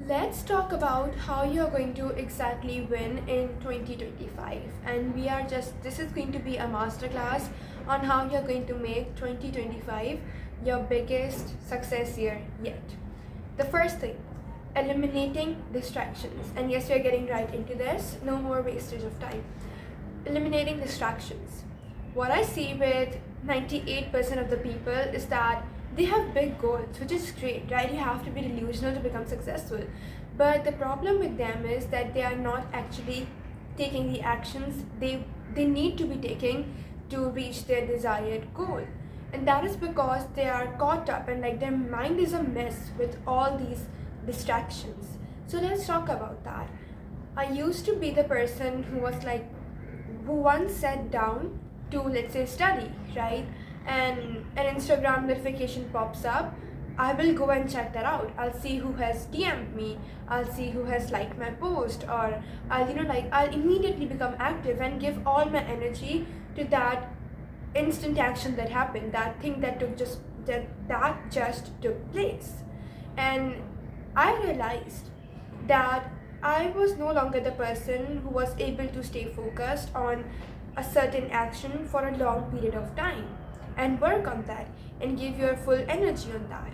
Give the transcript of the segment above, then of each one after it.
Let's talk about how you're going to exactly win in 2025. And this is going to be a masterclass on how you're going to make 2025 your biggest success year yet. The first thing, eliminating distractions. And yes, you're getting right into this, no more wastage of time. Eliminating distractions. What I see with 98% of the people is that they have big goals, which is great, right? You have to be delusional to become successful. But the problem with them is that they are not actually taking the actions they need to be taking to reach their desired goal. And that is because they are caught up and like their mind is a mess with all these distractions. So let's talk about that. I used to be the person who once sat down to, let's say, study, right? And an Instagram notification pops up, I will go and check that out. I'll see who has DM'd me, I'll see who has liked my post, or I'll immediately become active and give all my energy to that instant action that happened, that thing that just took place. And I realized that I was no longer the person who was able to stay focused on a certain action for a long period of time and work on that and give your full energy on that.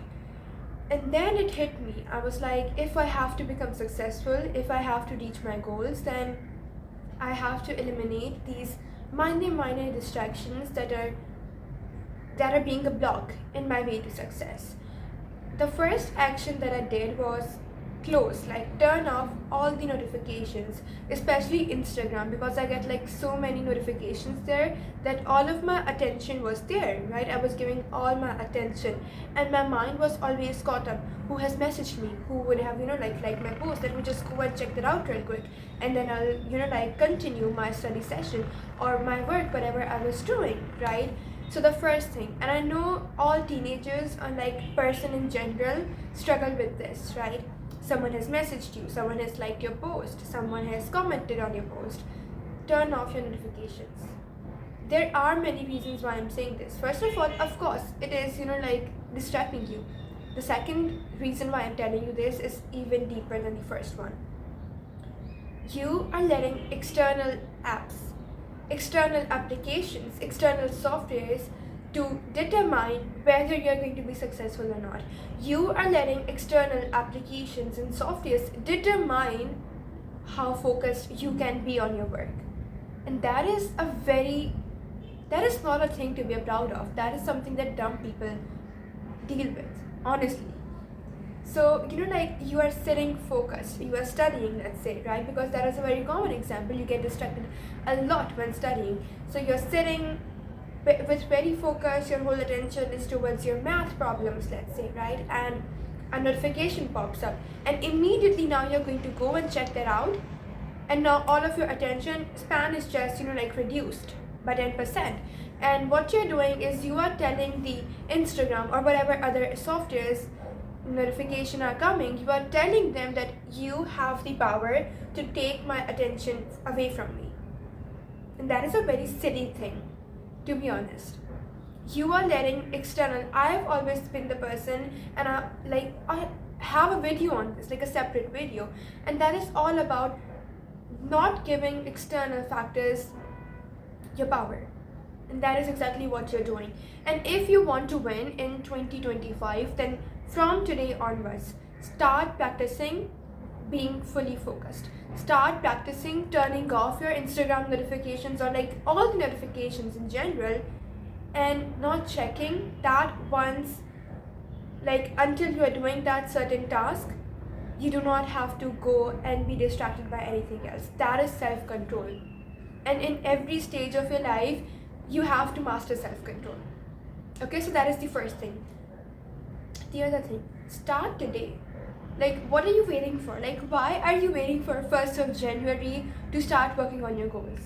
And then it hit me. I was like, if I have to become successful, if I have to reach my goals, then I have to eliminate these minor distractions that are being a block in my way to success. The first action that I did was turn off all the notifications, especially Instagram, because I get like so many notifications there that all of my attention was there, right? I was giving all my attention and my mind was always caught up. Who has messaged me? Who would have, like my post? Let me just go and check that out real quick. And then I'll, continue my study session or my work, whatever I was doing, right? So the first thing, and I know all teenagers or like person in general struggle with this, right? Someone has messaged you, someone has liked your post, someone has commented on your post. Turn off your notifications. There are many reasons why I'm saying this. First of all, of course, it is, distracting you. The second reason why I'm telling you this is even deeper than the first one. You are letting external apps, external applications, external softwares to determine whether you're going to be successful or not. You are letting external applications and softwares determine how focused you can be on your work. And that is not a thing to be proud of. That is something that dumb people deal with, honestly. So, you are sitting focused, you are studying, let's say, right? Because that is a very common example. You get distracted a lot when studying. So you're sitting with very focus, your whole attention is towards your math problems, let's say, right? And a notification pops up, and immediately now you're going to go and check that out, and now all of your attention span is just reduced by 10%. And what you're doing is you are telling the Instagram or whatever other softwares notification are coming, you are telling them that you have the power to take my attention away from me. And that is a very silly thing, to be honest. You are letting external, I have always been the person, and I have a video on this, like a separate video, and that is all about not giving external factors your power. And that is exactly what you're doing. And if you want to win in 2025, then from today onwards, start practicing being fully focused. Start practicing turning off your Instagram notifications or all the notifications in general, and not checking that once, until you are doing that certain task. You do not have to go and be distracted by anything else. That is self-control. And in every stage of your life, you have to master self-control. Okay, so that is the first thing. The other thing, start today. What are you waiting for? Why are you waiting for 1st of January to start working on your goals?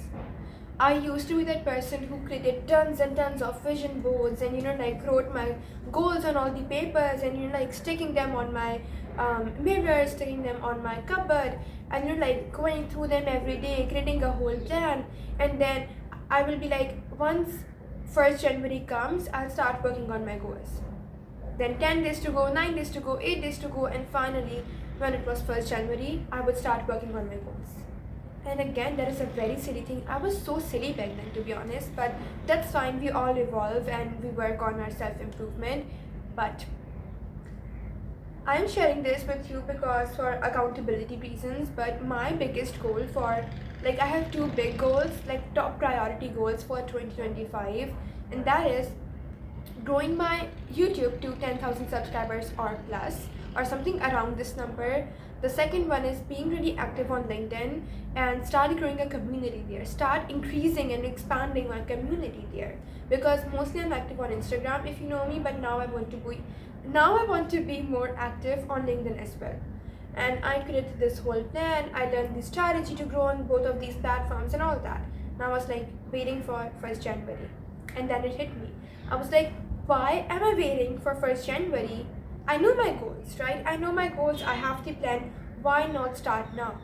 I used to be that person who created tons and tons of vision boards and wrote my goals on all the papers and sticking them on my mirror, sticking them on my cupboard, and going through them every day, creating a whole plan. And then I will be once 1st January comes, I'll start working on my goals. Then 10 days to go, 9 days to go, 8 days to go, and finally when it was 1st January, I would start working on my goals. And again, that is a very silly thing. I was so silly back then, to be honest, but that's fine. We all evolve and we work on our self-improvement. But I'm sharing this with you because for accountability reasons, but my biggest goal for, like, I have two big goals, like top priority goals for 2025, and that is growing my YouTube to 10,000 subscribers or plus, or something around this number. The second one is being really active on LinkedIn and start growing a community there, start increasing and expanding my community there, because mostly I'm active on Instagram, if you know me, but now I want to be more active on LinkedIn as well. And I created this whole plan. I learned the strategy to grow on both of these platforms and all that. And I was like waiting for 1st January, and then it hit me. I was like, why am I waiting for 1st January? I know my goals, right? I know my goals. I have the plan. Why not start now?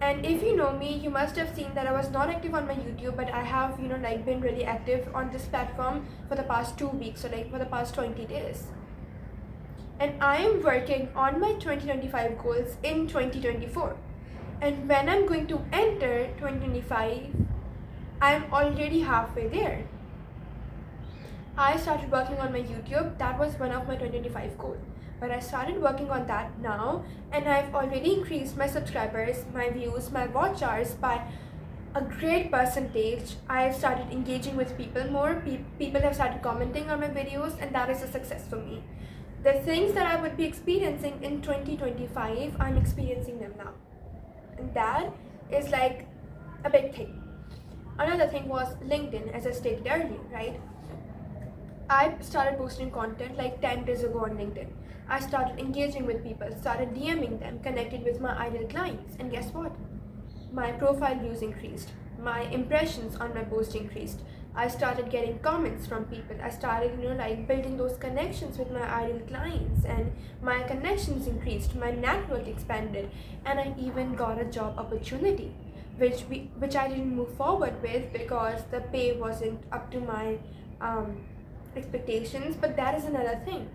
And if you know me, you must have seen that I was not active on my YouTube, but I have, been really active on this platform for the past 2 weeks, or like for the past 20 days. And I am working on my 2025 goals in 2024. And when I'm going to enter 2025, I'm already halfway there. I started working on my YouTube. That was one of my 2025 goals. But I started working on that now, and I've already increased my subscribers, my views, my watch hours by a great percentage. I've started engaging with people more. People have started commenting on my videos, and that is a success for me. The things that I would be experiencing in 2025, I'm experiencing them now. And that is like a big thing. Another thing was LinkedIn, as I stated earlier, right? I started posting content like 10 days ago on LinkedIn. I started engaging with people, started DMing them, connected with my ideal clients, and guess what? My profile views increased. My impressions on my post increased. I started getting comments from people. I started, building those connections with my ideal clients, and my connections increased. My network expanded, and I even got a job opportunity, which I didn't move forward with because the pay wasn't up to my expectations. But that is another thing.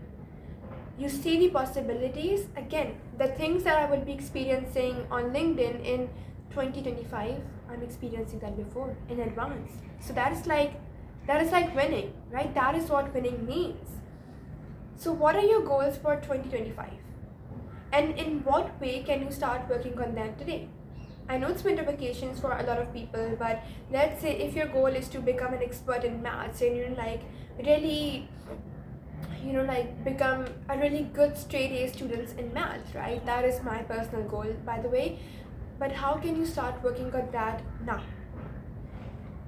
You see the possibilities. Again, the things that I would be experiencing on LinkedIn in 2025, I'm experiencing that before in advance. So that is like winning, right? That is what winning means. So what are your goals for 2025? And in what way can you start working on them today? I know it's winter vacations for a lot of people, but let's say if your goal is to become an expert in maths and become a really good straight A students in maths, right? That is my personal goal, by the way. But how can you start working on that now?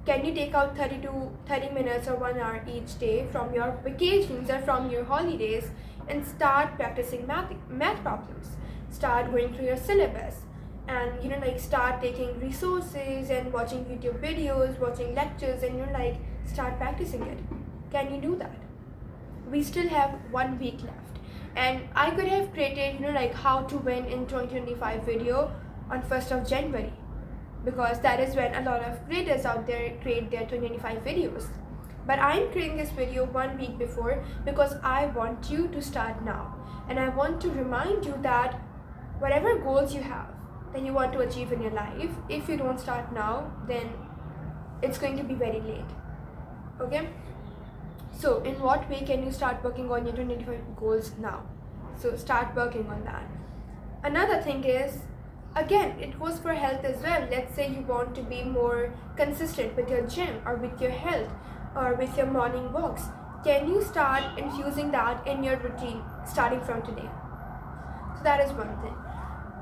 Can you take out 30 minutes or 1 hour each day from your vacations or from your holidays and start practicing math problems? Start going through your syllabus and start taking resources and watching YouTube videos, watching lectures, and start practicing it. Can you do that? We still have 1 week left, and I could have created how to win in 2025 video on 1st of January, because that is when a lot of creators out there create their 2025 videos. But I'm creating this video 1 week before because I want you to start now, and I want to remind you that whatever goals you have that you want to achieve in your life, if you don't start now, then it's going to be very late. Okay? So in what way can you start working on your 2025 goals now? So start working on that. Another thing is, again, it goes for health as well. Let's say you want to be more consistent with your gym or with your health or with your morning walks. Can you start infusing that in your routine starting from today? So that is one thing.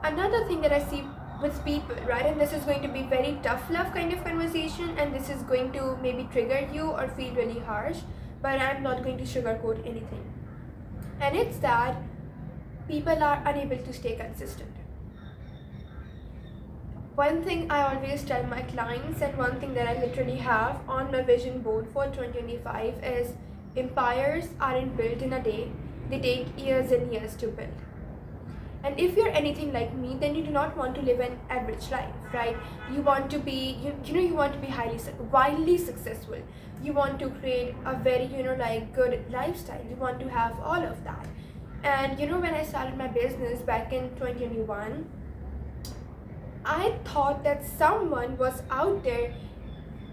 Another thing that I see with people, right, and this is going to be very tough love kind of conversation, and this is going to maybe trigger you or feel really harsh, but I'm not going to sugarcoat anything. And it's that people are unable to stay consistent. One thing I always tell my clients, and one thing that I literally have on my vision board for 2025 is, empires aren't built in a day, they take years and years to build. And if you're anything like me, then you do not want to live an average life, right? You want to be, you want to be wildly successful. You want to create a very, good lifestyle. You want to have all of that. And when I started my business back in 2021, I thought that someone was out there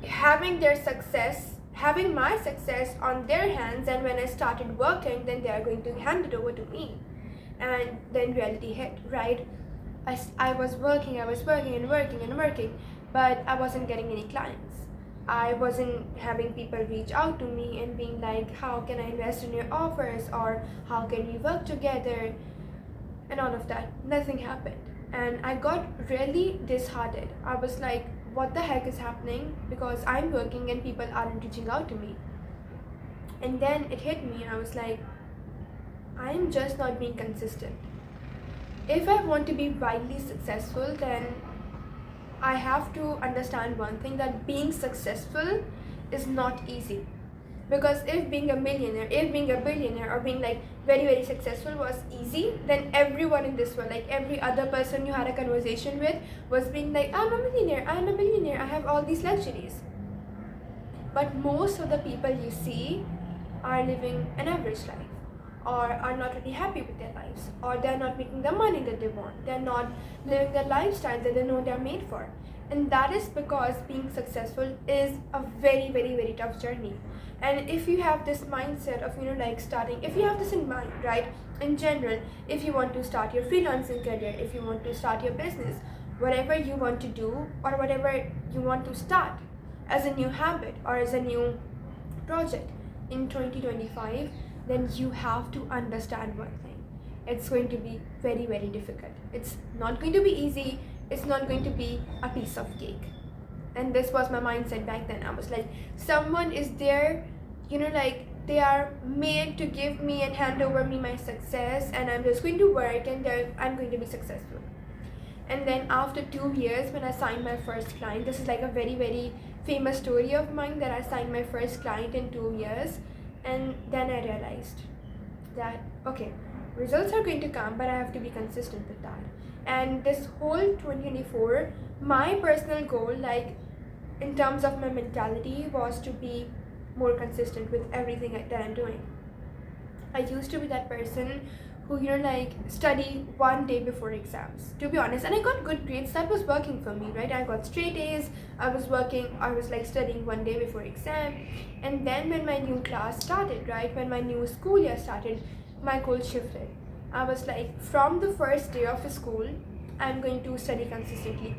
having their success, having my success on their hands, and when I started working, then they are going to hand it over to me. And then reality hit, right? I was working and working, but I wasn't getting any clients. I wasn't having people reach out to me and being like, how can I invest in your offers, or how can we work together, and all of that. Nothing happened. And I got really disheartened. I was like, what the heck is happening? Because I'm working and people aren't reaching out to me. And then it hit me, and I was like, I'm just not being consistent. If I want to be wildly successful, then I have to understand one thing, that being successful is not easy. Because if being a millionaire, if being a billionaire, or being like very, very successful was easy, then everyone in this world, like every other person you had a conversation with, was being like, I'm a millionaire, I'm a billionaire, I have all these luxuries. But most of the people you see are living an average life, or are not really happy with their lives, or they're not making the money that they want, they're not living the lifestyle that they know they're made for. And that is because being successful is a very, very, very tough journey. And if you have this mindset of starting, if you have this in mind, right, in general, if you want to start your freelancing career, if you want to start your business, whatever you want to do, or whatever you want to start as a new habit or as a new project in 2025, then you have to understand one thing. It's going to be very, very difficult. It's not going to be easy. It's not going to be a piece of cake. And this was my mindset back then. I was like, someone is there, they are made to give me and hand over me my success, and I'm just going to work, and I'm going to be successful. And then after 2 years, when I signed my first client, this is like a very, very famous story of mine, that I signed my first client in 2 years. And then I realized that, okay, results are going to come, but I have to be consistent with that. And this whole 2024, my personal goal, like in terms of my mentality, was to be more consistent with everything that I'm doing. I used to be that person who study one day before exams, to be honest, and I got good grades. That was working for me, right? I got straight A's. I was studying one day before exam. And then when my new class started, right, when my new school year started, my goal shifted. I was like, from the first day of school, I'm going to study consistently,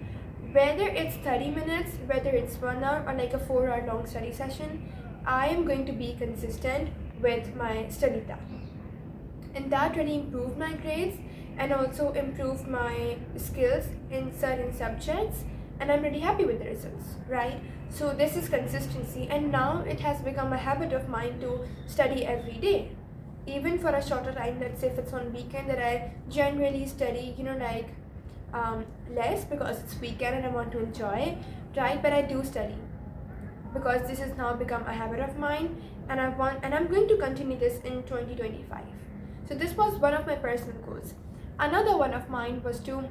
whether it's 30 minutes, whether it's 1 hour, or like a 4-hour long study session. I am going to be consistent with my study time. And that really improved my grades and also improved my skills in certain subjects, and I'm really happy with the results, right? So this is consistency, and now it has become a habit of mine to study every day, even for a shorter time. Let's say if it's on weekend, that I generally study less because it's weekend and I want to enjoy, right? But I do study because this has now become a habit of mine, and I'm going to continue this in 2025. So this was one of my personal goals. Another one of mine was to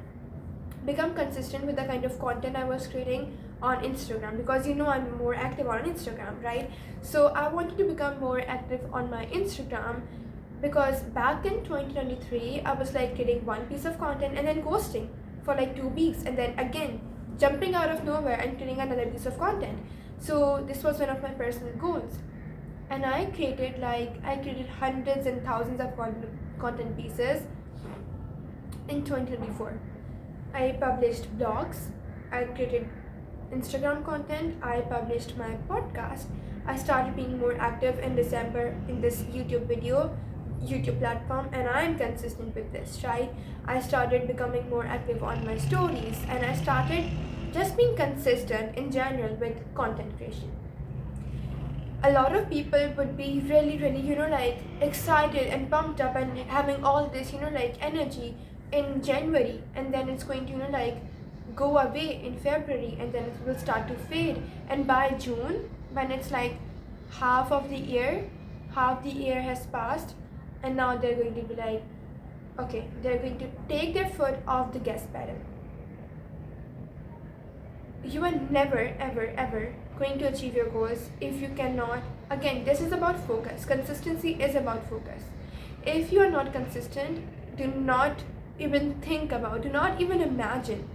become consistent with the kind of content I was creating on Instagram, because I'm more active on Instagram, right? So I wanted to become more active on my Instagram, because back in 2023, I was like creating one piece of content and then ghosting for like 2 weeks, and then again jumping out of nowhere and creating another piece of content. So this was one of my personal goals. And I created hundreds and thousands of content pieces in 2024. I published blogs, I created Instagram content, I published my podcast. I started being more active in December in this YouTube platform, and I'm consistent with this, right? I started becoming more active on my stories, and I started just being consistent in general with content creation. A lot of people would be really, really, excited and pumped up and having all this, energy in January, and then it's going to, go away in February, and then it will start to fade. And by June, when it's like half the year has passed, and now they're going to be like, okay, they're going to take their foot off the gas pedal. You are never, ever, ever going to achieve your goals if you cannot. Again, this is about focus. Consistency is about focus. If you are not consistent, do not even think about, do not even imagine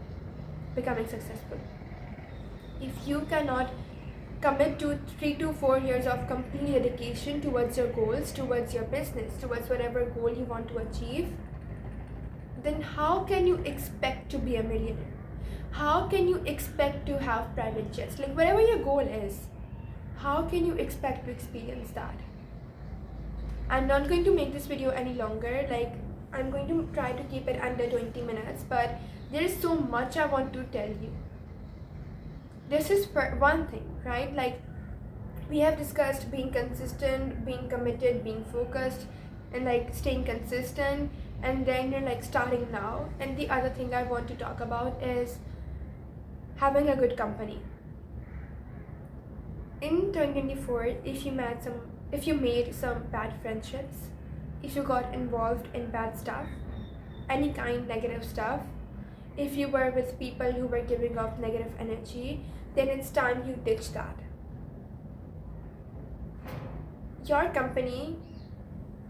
becoming successful. If you cannot commit to 3 to 4 years of complete dedication towards your goals, towards your business, towards whatever goal you want to achieve, then how can you expect to be a millionaire? How can you expect to have private jets? Like, whatever your goal is, how can you expect to experience that? I'm not going to make this video any longer. Like, I'm going to try to keep it under 20 minutes, but there is so much I want to tell you. This is for one thing, right? Like, we have discussed being consistent, being committed, being focused, and like staying consistent, and then you're like starting now. And the other thing I want to talk about is having a good company. In 2024, if you made some bad friendships, if you got involved in bad stuff, any kind negative stuff, if you were with people who were giving off negative energy, then it's time you ditch that. Your company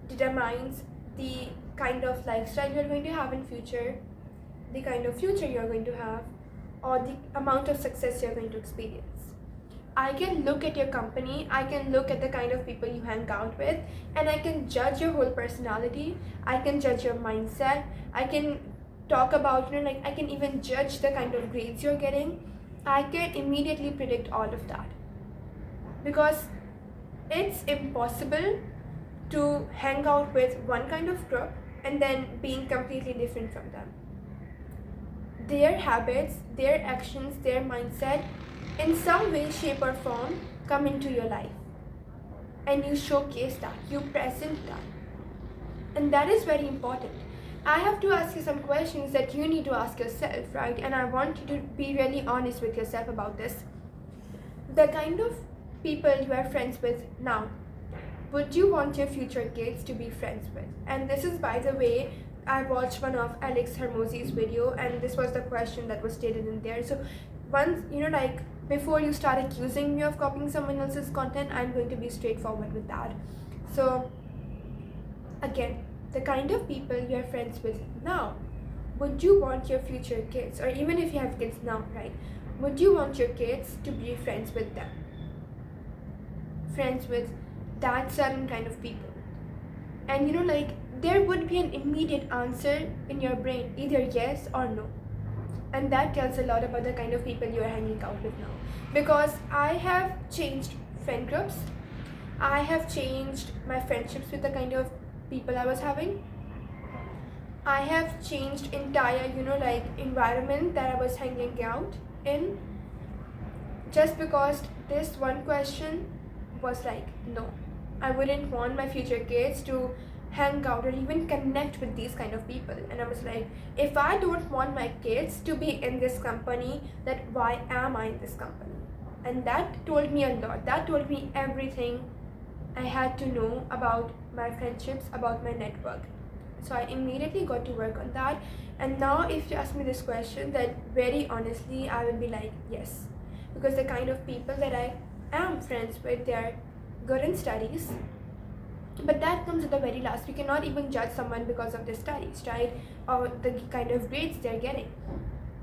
determines the kind of lifestyle you're going to have in future, the kind of future you're going to have, or the amount of success you're going to experience. I can look at your company, I can look at the kind of people you hang out with, and I can judge your whole personality, I can judge your mindset, I can talk about, like, I can even judge the kind of grades you're getting. I can immediately predict all of that. Because it's impossible to hang out with one kind of group and then being completely different from them. Their habits, their actions, their mindset, in some way, shape or form, come into your life. And you showcase that, you present that. And that is very important. I have to ask you some questions that you need to ask yourself, right? And I want you to be really honest with yourself about this. The kind of people you are friends with now, would you want your future kids to be friends with? And this is, by the way, I watched one of Alex Hermosi's video, and this was the question that was stated in there. So once, like, before you start accusing me of copying someone else's content, I'm going to be straightforward with that. So again, the kind of people you're friends with now, would you want your future kids, or even if you have kids now, right, would you want your kids to be friends with them? Friends with that certain kind of people? And like, there would be an immediate answer in your brain, either yes or no. And that tells a lot about the kind of people you are hanging out with now. Because I have changed friend groups, I have changed my friendships with the kind of people I was having. I have changed entire, environment that I was hanging out in, just because this one question was like, no, I wouldn't want my future kids to hang out or even connect with these kind of people. And I was like, if I don't want my kids to be in this company, then why am I in this company? And that told me a lot. That told me everything I had to know about my friendships, about my network. So I immediately got to work on that. And now if you ask me this question, then very honestly, I will be like, yes. Because the kind of people that I am friends with, they are good in studies. But that comes at the very last. We cannot even judge someone because of their studies, right? Or the kind of grades they're getting.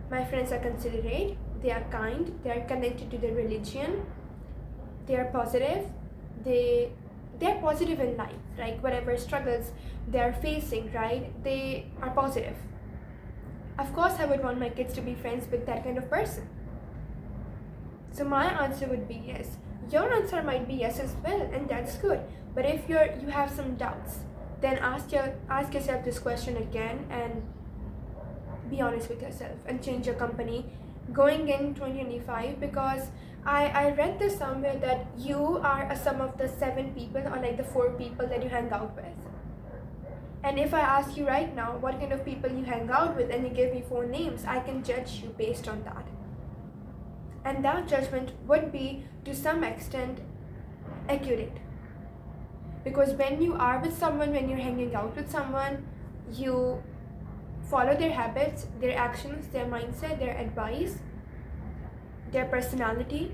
My friends are considerate, they are kind, they are connected to their religion, they are positive, they're positive in life, like whatever struggles they're facing, right? They are positive. Of course, I would want my kids to be friends with that kind of person. So my answer would be yes. Your answer might be yes as well, and that's good. But if you have some doubts, then ask yourself this question again and be honest with yourself and change your company going in 2025. Because I read this somewhere that you are a sum of the 7 people, or like the 4 people that you hang out with. And if I ask you right now what kind of people you hang out with and you give me 4 names, I can judge you based on that. And that judgment would be to some extent accurate. Because when you are with someone, when you're hanging out with someone, you follow their habits, their actions, their mindset, their advice, their personality,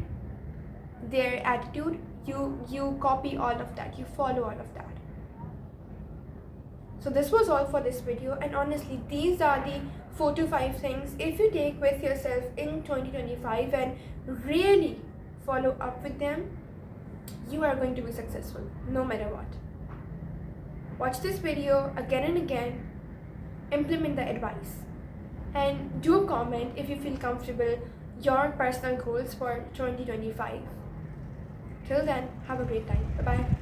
their attitude. You copy all of that, you follow all of that. So this was all for this video, and honestly these are the 4 to 5 things if you take with yourself in 2025 and really follow up with them, you are going to be successful no matter what. Watch this video again and again, implement the advice, and do a comment if you feel comfortable your personal goals for 2025. Till then, have a great time. Bye bye.